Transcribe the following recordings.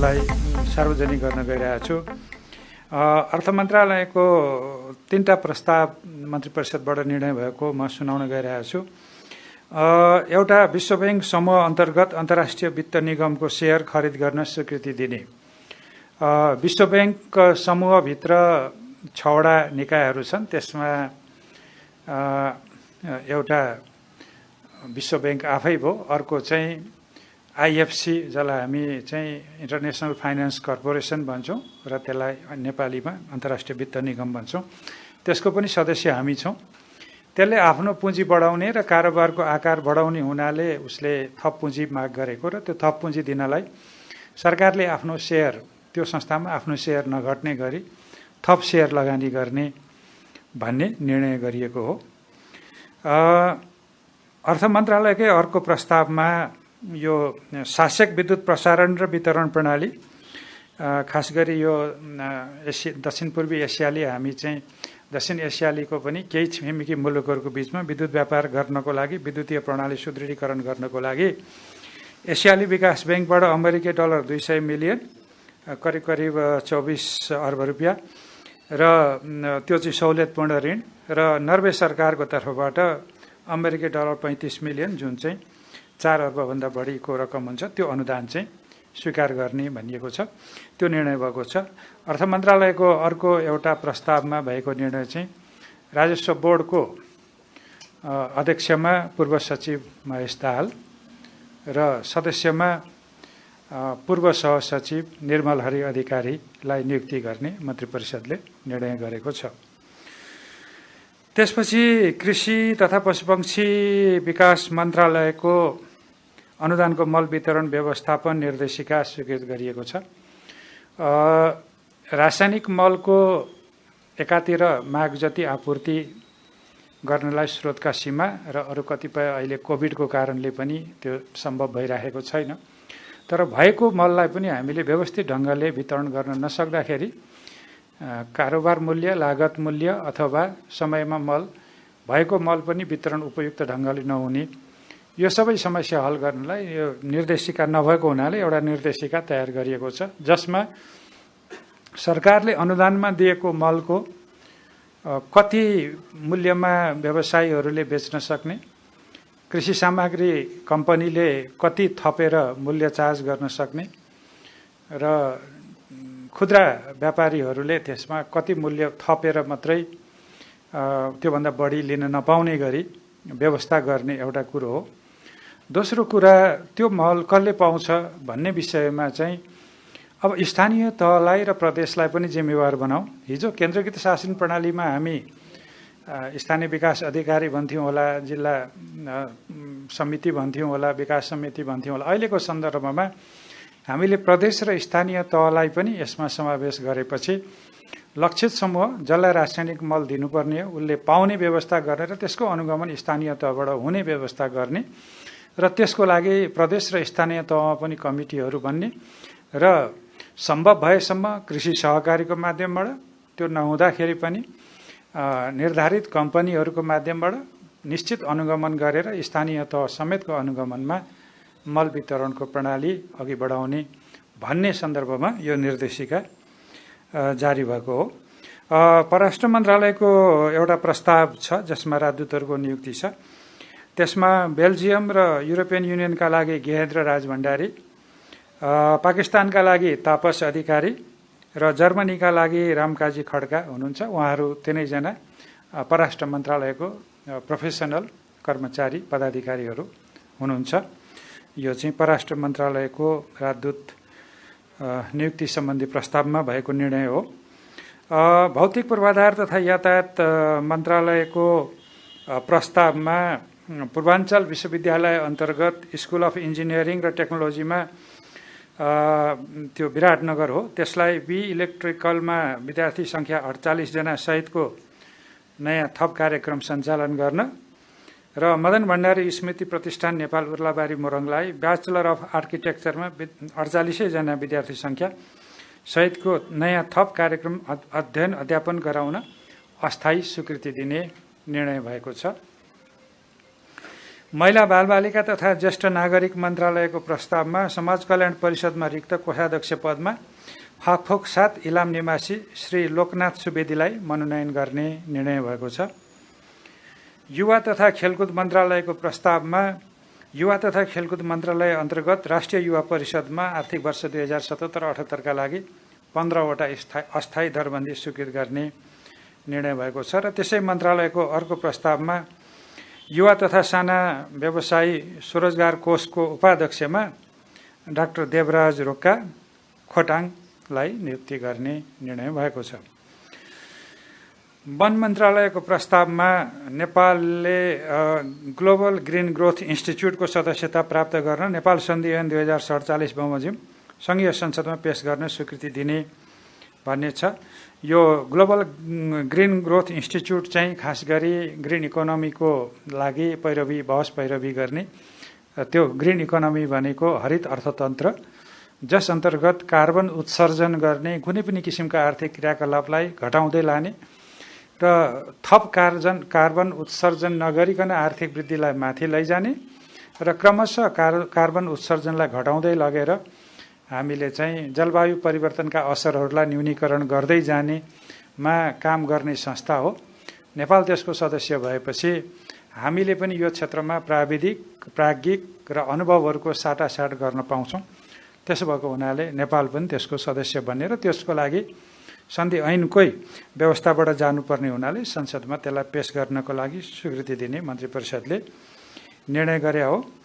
यसलाई सार्वजनिक गर्न गइरहेको छु। अर्थ मन्त्रालयको 3टा प्रस्ताव मन्त्री परिषदबाट निर्णय भएको म सुनाउन गइरहेको छु। एउटा विश्व बैंक समूह अन्तर्गत अन्तर्राष्ट्रिय वित्त निगमको शेयर खरिद गर्न स्वीकृति दिने। विश्व बैंक समूहभित्र 6वटा निकायहरू छन्। त्यसमा एउटा विश्व बैंक आफै भयो, अर्को चाहिँ आईएफसी जसलाई हामी चाहिँ इन्टरनेसनल फाइनेन्स कर्पोरेसन भन्छौँ र त्यसलाई नेपालीमा अन्तर्राष्ट्रिय वित्त निगम भन्छौँ। त्यसको पनि सदस्य हामी छौँ। त्यसले आफ्नो पुँजी बढाउने र कारोबारको आकार बढाउने हुनाले उसले थप पुँजी माग गरेको र त्यो थप पुँजी दिनलाई सरकारले आफ्नो सेयर, त्यो संस्थामा आफ्नो सेयर नघट्ने गरी थप सेयर लगानी गर्ने भन्ने निर्णय गरिएको हो। अर्थ मन्त्रालयकै अर्को प्रस्तावमा यो शासक विद्युत प्रसारण र वितरण प्रणाली, खास गरी यो दक्षिण पूर्वी एसियाली, हामी चाहिँ दक्षिण एसियालीको पनि केही छिमेकी मुलुकहरूको बिचमा विद्युत व्यापार गर्नको लागि, विद्युतीय प्रणाली सुदृढीकरण गर्नको लागि एसियाली विकास ब्याङ्कबाट अमेरिकी डलर 200 मिलियन, करिब करिब 24 अर्ब रुपियाँ र त्यो चाहिँ सहुलियतपूर्ण ऋण, र नर्वे सरकारको तर्फबाट अमेरिकी डलर 35 मिलियन, जुन चाहिँ 4 अर्बभन्दा बढीको रकम हुन्छ, त्यो अनुदान चाहिँ स्वीकार गर्ने भनिएको छ। त्यो निर्णय भएको छ। अर्थ मन्त्रालयको अर्को एउटा प्रस्तावमा भएको निर्णय चाहिँ राजस्व बोर्डको अध्यक्षमा पूर्व सचिव महेश दाहाल र सदस्यमा पूर्व सहसचिव निर्मल हरि अधिकारीलाई नियुक्ति गर्ने मन्त्री परिषदले निर्णय गरेको छ। त्यसपछि कृषि तथा पशुपक्षी विकास मन्त्रालयको अनुदानको मल वितरण व्यवस्थापन निर्देशिका स्वीकृत गरिएको छ। रासायनिक मलको एकातिर माग जति आपूर्ति गर्नलाई स्रोतका सीमा र अरू कतिपय अहिले कोभिडको कारणले पनि त्यो सम्भव भइरहेको छैन। तर भएको मललाई पनि हामीले व्यवस्थित ढङ्गले वितरण गर्न नसक्दाखेरि कारोबार मूल्य, लागत मूल्य अथवा समयमा मल भएको मल पनि वितरण उपयुक्त ढङ्गले नहुने, यो सबै समस्या हल गर्नलाई यो निर्देशिका नभएको हुनाले एउटा निर्देशिका तयार गरिएको छ, जसमा सरकारले अनुदानमा दिएको मलको कति मूल्यमा व्यवसायीहरूले बेच्न सक्ने, कृषि सामग्री कम्पनीले कति थपेर मूल्य चार्ज गर्न सक्ने र खुद्रा व्यापारीहरूले त्यसमा कति मूल्य थपेर मात्रै त्योभन्दा बढी लिन नपाउने गरी व्यवस्था गर्ने एउटा कुरो हो। दोस्रो कुरा, त्यो मल कसले पाउँछ भन्ने विषयमा चाहिँ अब स्थानीय तहलाई र प्रदेशलाई पनि जिम्मेवार बनाऊ। हिजो केन्द्रीकृत शासन प्रणालीमा हामी स्थानीय विकास अधिकारी भन्थ्यौँ होला, जिल्ला समिति भन्थ्यौँ होला, विकास समिति भन्थ्यौँ होला। अहिलेको सन्दर्भमा हामीले प्रदेश र स्थानीय तहलाई पनि यसमा समावेश गरेपछि लक्षित समूह जसलाई रासायनिक मल दिनुपर्ने हो उसले पाउने व्यवस्था गरेर त्यसको अनुगमन स्थानीय तहबाट हुने व्यवस्था गर्ने र त्यसको लागि प्रदेश र स्थानीय तहमा पनि कमिटीहरू बन्ने र सम्भव भएसम्म कृषि सहकारीको माध्यमबाट, त्यो नहुँदाखेरि पनि निर्धारित कम्पनीहरूको माध्यमबाट निश्चित अनुगमन गरेर स्थानीय तह समेतको अनुगमनमा मल वितरणको प्रणाली अघि बढाउने भन्ने सन्दर्भमा यो निर्देशिका जारी भएको हो। परराष्ट्र मन्त्रालयको एउटा प्रस्ताव छ जसमा राजदूतहरूको नियुक्ति छ। त्यसमा बेल्जियम र युरोपियन युनियनका लागि गेहेन्द्र राज भण्डारी, पाकिस्तानका लागि तापस अधिकारी र जर्मनीका लागि रामकाजी खड्का हुनुहुन्छ। उहाँहरू तिनैजना परराष्ट्र मन्त्रालयको प्रोफेसनल कर्मचारी पदाधिकारीहरू हुनुहुन्छ। यो चाहिँ परराष्ट्र मन्त्रालयको राजदूत नियुक्ति सम्बन्धी प्रस्तावमा भएको निर्णय हो। भौतिक पूर्वाधार तथा यातायात मन्त्रालयको प्रस्तावमा पूर्वाञ्चल विश्वविद्यालय अन्तर्गत स्कुल अफ इन्जिनियरिङ र टेक्नोलोजीमा त्यो विराटनगर हो, त्यसलाई बी इलेक्ट्रिकलमा विद्यार्थी सङ्ख्या 48 जना सहितको नयाँ थप कार्यक्रम सञ्चालन गर्न र मदन भण्डारी स्मृति प्रतिष्ठान नेपाल उर्लाबारी मोरङलाई ब्याचलर अफ आर्किटेक्चरमा 48 जना विद्यार्थी सङ्ख्या सहितको नयाँ थप कार्यक्रम अध्ययन अध्यापन गराउन अस्थायी स्वीकृति दिने निर्णय भएको छ। महिला बालबालिका तथा ज्येष्ठ नागरिक मन्त्रालयको प्रस्तावमा समाज कल्याण परिषदमा रिक्त कोषाध्यक्ष पदमा फाकफोक 7 इलाम निवासी श्री लोकनाथ सुवेदीलाई मनोनयन गर्ने निर्णय भएको छ। युवा तथा खेलकुद मन्त्रालयको प्रस्तावमा युवा तथा खेलकुद मन्त्रालय अन्तर्गत राष्ट्रिय युवा परिषदमा आर्थिक वर्ष 2077-78 का लागि 15वटा अस्थायी दरबन्दी स्वीकृत गर्ने निर्णय भएको छ र त्यसै मन्त्रालयको अर्को प्रस्तावमा युवा तथा साना व्यवसायी स्वरोजगार कोषको उपाध्यक्षमा डाक्टर देवराज रोक्का खोटाङलाई नियुक्ति गर्ने निर्णय भएको छ। वन मन्त्रालयको प्रस्तावमा नेपालले ग्लोबल ग्रीन ग्रोथ इन्स्टिच्युटको सदस्यता प्राप्त गर्न नेपाल सन्धि ऐन 2047 बमोजिम संघीय संसदमा पेश गर्न स्वीकृति दिने भन्ने छ। यो ग्लोबल ग्रीन ग्रोथ इन्स्टिच्युट चाहिँ खास गरी ग्रीन इकोनोमीको लागि बहस पैरवी गर्ने, त्यो ग्रीन इकोनोमी भनेको हरित अर्थतन्त्र जस अन्तर्गत कार्बन उत्सर्जन गर्ने कुनै पनि किसिमका आर्थिक क्रियाकलापलाई घटाउँदै लाने र थप कार्बन उत्सर्जन नगरिकन आर्थिक वृद्धिलाई माथि लैजाने र क्रमशः कार्बन उत्सर्जनलाई घटाउँदै लगेर हामीले चाहिँ जलवायु परिवर्तनका असरहरूलाई न्यूनीकरण गर्दै जानेमा काम गर्ने संस्था हो। नेपाल त्यसको सदस्य भएपछि हामीले पनि यो क्षेत्रमा प्राज्ञिक र अनुभवहरूको साटासाट गर्न पाउँछौँ। त्यसो भएको हुनाले नेपाल पनि त्यसको सदस्य बन्ने र त्यसको लागि सन्धि ऐनकै व्यवस्थाबाट जानुपर्ने हुनाले संसदमा त्यसलाई पेश गर्नको लागि स्वीकृति दिने मन्त्री परिषदले निर्णय गरे हो।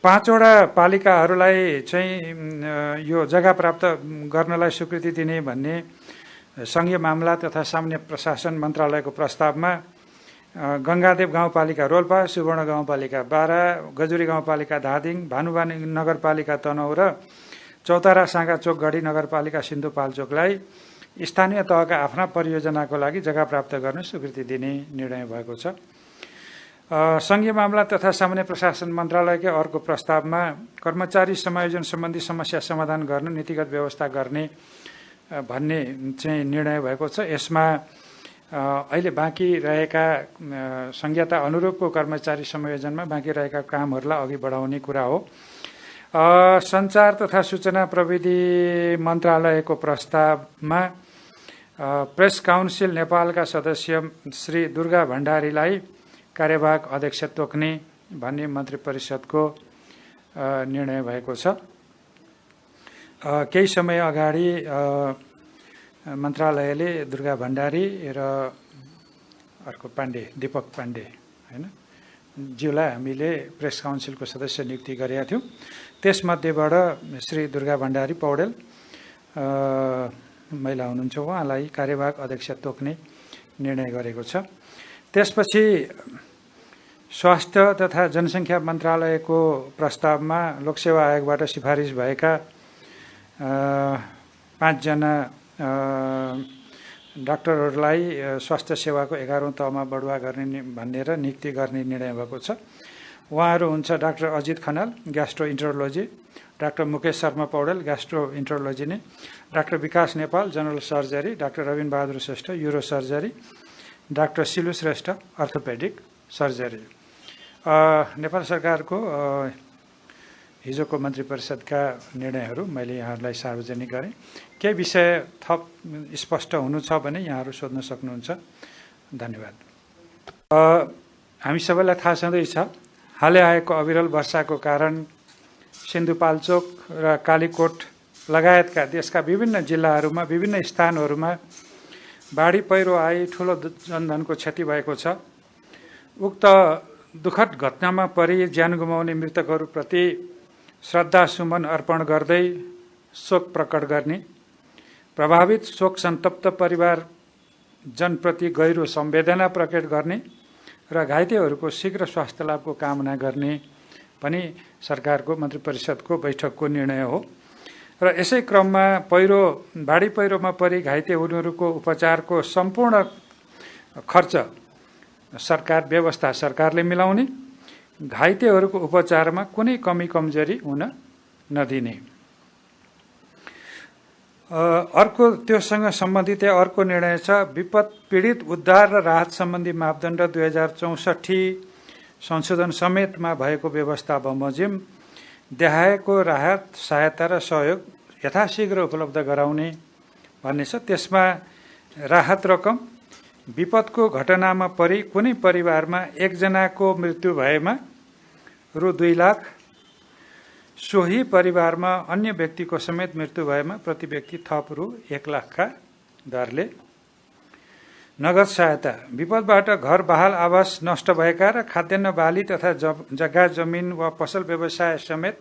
5वटा पालिकाहरूलाई चाहिँ यो जग्गा प्राप्त गर्नलाई स्वीकृति दिने भन्ने संघीय मामला तथा सामान्य प्रशासन मन्त्रालयको प्रस्तावमा गङ्गादेव गाउँपालिका रोल्पा, सुवर्ण गाउँपालिका बारा, गजुरी गाउँपालिका धादिङ, भानुवानी नगरपालिका तनहुँ र चौतारा साँगाचोक गढी नगरपालिका सिन्धुपाल्चोकलाई स्थानीय तहका आफ्ना परियोजनाको लागि जग्गा प्राप्त गर्न स्वीकृति दिने निर्णय भएको छ। संघीय मामला तथा सामान्य प्रशासन मन्त्रालयकै अर्को प्रस्तावमा कर्मचारी समायोजन सम्बन्धी समस्या समाधान गर्न नीतिगत व्यवस्था गर्ने भन्ने चाहिँ निर्णय भएको छ। यसमा अहिले बाँकी रहेका संहिता अनुरूपको कर्मचारी समायोजनमा बाँकी रहेका कामहरूलाई अघि बढाउने कुरा हो। सञ्चार तथा सूचना प्रविधि मन्त्रालयको प्रस्तावमा प्रेस काउन्सिल नेपालका सदस्य श्री दुर्गा भण्डारीलाई कार्यवाहक अध्यक्ष तोक्ने भन्ने मन्त्री परिषदको निर्णय भएको छ। केही समय अगाडि मन्त्रालयले दुर्गा भण्डारी र अर्को दीपक पाण्डे हैन ज्यूलाई हामीले प्रेस काउन्सिलको सदस्य नियुक्ति गरेका थियौँ। त्यसमध्येबाट श्री दुर्गा भण्डारी पौडेल महिला हुनुहुन्छ, उहाँलाई कार्यवाहक अध्यक्ष तोक्ने निर्णय गरेको छ। त्यसपछि स्वास्थ्य तथा जनसङ्ख्या मन्त्रालयको प्रस्तावमा लोकसेवा आयोगबाट सिफारिस भएका 5 जना डाक्टरहरूलाई स्वास्थ्य सेवाको 11औं तहमा बढुवा गर्ने भनेर नियुक्ति गर्ने निर्णय भएको छ। उहाँहरू हुन्छ doctor Ajit Khanal gastroenterology, doctor Mukesh Sharma Paudel gastroenterology नै, doctor Bikash Nepal general surgery, doctor Rabin Bahadur Shrestha uro surgery, doctor Silu Shrestha orthopaedic surgery. Nepal सरकारको हिजोको मन्त्री परिषदका निर्णयहरू मैले यहाँहरूलाई सार्वजनिक गरेँ। केही विषय थप स्पष्ट हुनु छ भने यहाँहरू सोध्न सक्नुहुन्छ। धन्यवाद। हामी सबैलाई थाहा छँदैछ, हालै आएको अविरल वर्षाको कारण सिन्धुपाल्चोक र कालीकोट लगायतका देशका विभिन्न जिल्लाहरूमा विभिन्न स्थानहरूमा बाढी पहिरो आई ठुलो जनधनको क्षति भएको छ। उक्त दुःखद घटनामा परि ज्यान गुमाउने मृतकहरूप्रति श्रद्धा सुमन अर्पण गर्दै शोक प्रकट गर्ने, प्रभावित शोक सन्तप्त परिवार जनप्रति गहिरो संवेदना प्रकट गर्ने र घाइतेहरूको शीघ्र स्वास्थ्य लाभको कामना गर्ने पनि सरकारको मन्त्री परिषदको बैठकको निर्णय हो। र यसै क्रममा बाढी पहिरोमा परि घाइते हुनेहरूको उपचारको सम्पूर्ण खर्च व्यवस्था सरकारले मिलाउने, घाइतेहरूको उपचारमा कुनै कमी कमजोरी हुन नदिने। अर्को त्योसँग सम्बन्धित अर्को निर्णय छ, विपद पीडित उद्धार र राहत सम्बन्धी मापदण्ड 2064 संशोधन समेतमा भएको व्यवस्था बमोजिम देखाएको राहत सहायता र सहयोग यथाशीघ्र उपलब्ध गराउने भन्ने छ। त्यसमा राहत रकम विपदको घटनामा परि कुनै परिवारमा एकजनाको मृत्यु भएमा रु 2 लाख, सोही परिवारमा अन्य व्यक्तिको समेत मृत्यु भएमा प्रति व्यक्ति थप रु 1 लाखका दरले नगद सहायता, विपदबाट घर बहाल आवास नष्ट भएका र खाद्यान्न बाली तथा जग्गा जमिन वा पसल व्यवसाय समेत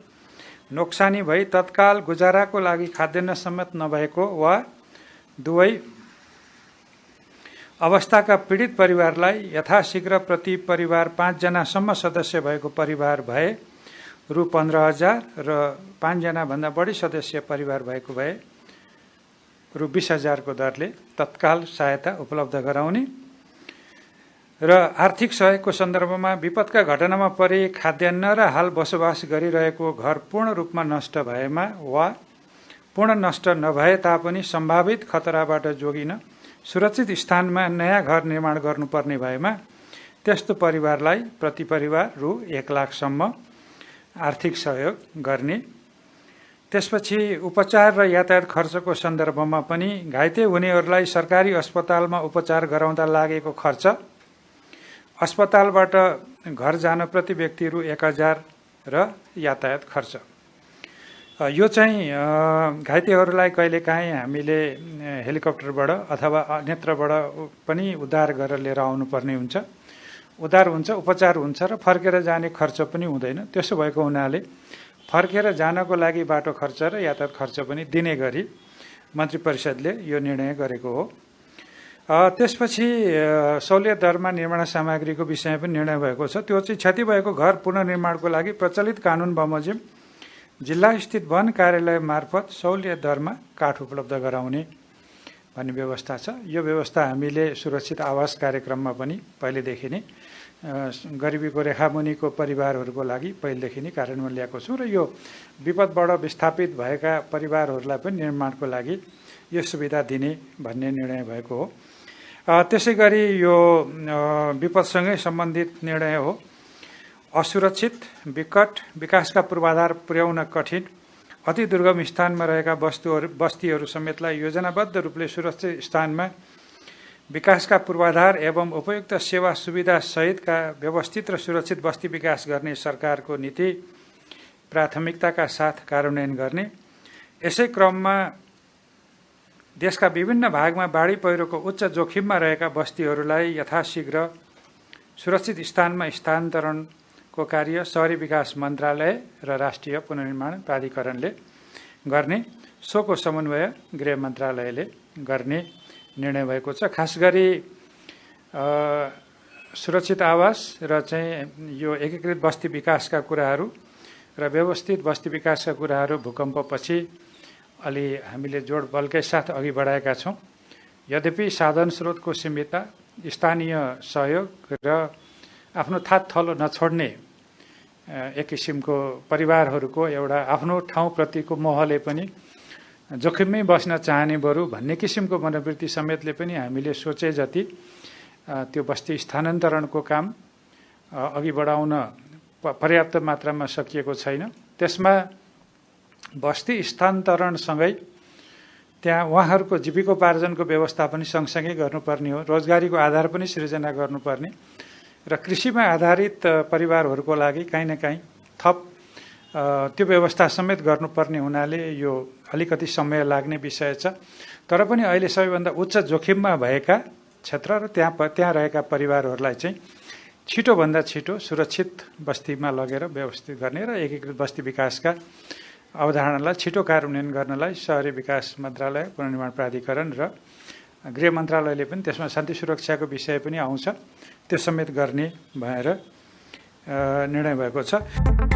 नोक्सानी भई तत्काल गुजाराको लागि खाद्यान्न समेत नभएको वा दुवै अवस्थाका पीडित परिवारलाई यथाशीघ्र प्रति परिवार 5 जनासम्म सदस्य भएको परिवार भए रु 15,000 र 5 जनाभन्दा बढी सदस्य परिवार भएको भए रु 20,000 को दरले तत्काल सहायता उपलब्ध गराउने र आर्थिक सहयोगको सन्दर्भमा विपदका घटनामा परि खाद्यान्न र हाल बसोबास गरिरहेको घर पूर्ण रूपमा नष्ट भएमा वा पूर्ण नष्ट नभए तापनि सम्भावित खतराबाट जोगिन सुरक्षित स्थानमा नयाँ घर निर्माण गर्नुपर्ने भएमा त्यस्तो परिवारलाई प्रति परिवार रु 1 लाखसम्म आर्थिक सहयोग गर्ने। त्यसपछि उपचार र यातायात खर्चको सन्दर्भमा पनि घाइते हुनेहरूलाई सरकारी अस्पतालमा उपचार गराउँदा लागेको खर्च, अस्पतालबाट घर जान प्रति व्यक्ति रु 1,000 र यातायात खर्च। यो चाहिँ घाइतेहरूलाई कहिलेकाहीँ हामीले हेलिकप्टरबाट अथवा अन्यत्रबाट पनि उद्धार गरेर लिएर आउनुपर्ने हुन्छ। उद्धार हुन्छ, उपचार हुन्छ र फर्केर जाने खर्च पनि हुँदैन। त्यसो भएको हुनाले फर्केर जानको लागि बाटो खर्च र यातायात खर्च पनि दिने गरी मन्त्री परिषदले यो निर्णय गरेको हो। त्यसपछि सहुलियत दरमा निर्माण सामग्रीको विषयमा पनि निर्णय भएको छ। त्यो चाहिँ क्षति भएको घर पुनर्निर्माणको लागि प्रचलित कानुन बमोजिम जिल्ला स्थित वन कार्यालय मार्फत सहुलियत दरमा काठ उपलब्ध गराउने भन्ने व्यवस्था छ। यो व्यवस्था हामीले सुरक्षित आवास कार्यक्रममा पनि पहिलेदेखि नै गरिबीको रेखामुनिको परिवारहरूको लागि पहिलेदेखि नै कार्यान्वयन ल्याएको छौँ र यो विपदबाट विस्थापित भएका परिवारहरूलाई पनि निर्माणको लागि यो सुविधा दिने भन्ने निर्णय भएको हो। त्यसै गरी यो विपदसँगै सम्बन्धित निर्णय हो। असुरक्षित, विकट, विकासका पूर्वाधार पुर्याउन कठिन, अति दुर्गम स्थानमा रहेका बस्तीहरू समेतलाई योजनाबद्ध रूपले सुरक्षित स्थानमा विकासका पूर्वाधार एवं उपयुक्त सेवा सुविधा सहितका व्यवस्थित र सुरक्षित बस्ती विकास गर्ने सरकारको नीति प्राथमिकताका साथ कार्यान्वयन गर्ने। यसै क्रममा देशका विभिन्न भागमा बाढी पहिरोको उच्च जोखिममा रहेका बस्तीहरूलाई यथाशीघ्र सुरक्षित स्थानमा स्थानान्तरणको कार्य शहरी विकास मन्त्रालय र राष्ट्रिय पुनर्निर्माण प्राधिकरणले गर्ने, सोको समन्वय गृह मन्त्रालयले गर्ने निर्णय भएको छ। खास गरी सुरक्षित आवास र चाहिँ यो एकीकृत बस्ती विकासका कुराहरू र व्यवस्थित बस्ती विकासका कुराहरू भूकम्पपछि अलि हामीले जोड बलकै साथ अघि बढाएका छौँ। यद्यपि साधन स्रोतको सीमितता, स्थानीय सहयोग र आफ्नो थात थलो नछोड्ने एक किसिमको परिवारहरूको एउटा आफ्नो ठाउँप्रतिको मोहले पनि जोखिममै बस्न चाहने बरु भन्ने किसिमको मनोवृत्ति समेतले पनि हामीले सोचे जति त्यो बस्ती स्थानान्तरणको काम अघि बढाउन पर्याप्त मात्रामा सकिएको छैन। त्यसमा बस्ती स्थानान्तरणसँगै त्यहाँ उहाँहरूको जीविकोपार्जनको व्यवस्था पनि सँगसँगै गर्नुपर्ने हो, रोजगारीको आधार पनि सृजना गर्नुपर्ने र कृषिमा आधारित परिवारहरूको लागि काहीँ न काहीँ थप त्यो व्यवस्था समेत गर्नुपर्ने हुनाले यो अलिकति समय लाग्ने विषय छ। तर पनि अहिले सबैभन्दा उच्च जोखिममा भएका क्षेत्र र त्यहाँ रहेका परिवारहरूलाई चाहिँ छिटोभन्दा छिटो सुरक्षित बस्तीमा लगेर व्यवस्थित गर्ने र एकीकृत बस्ती विकासका अवधारणालाई छिटो कार्यान्वयन गर्नलाई शहरी विकास मन्त्रालय, पुनर्निर्माण प्राधिकरण र गृह मन्त्रालयले पनि त्यसमा शान्ति सुरक्षाको विषय पनि आउँछ, त्यो समेत गर्ने भएर निर्णय भएको छ।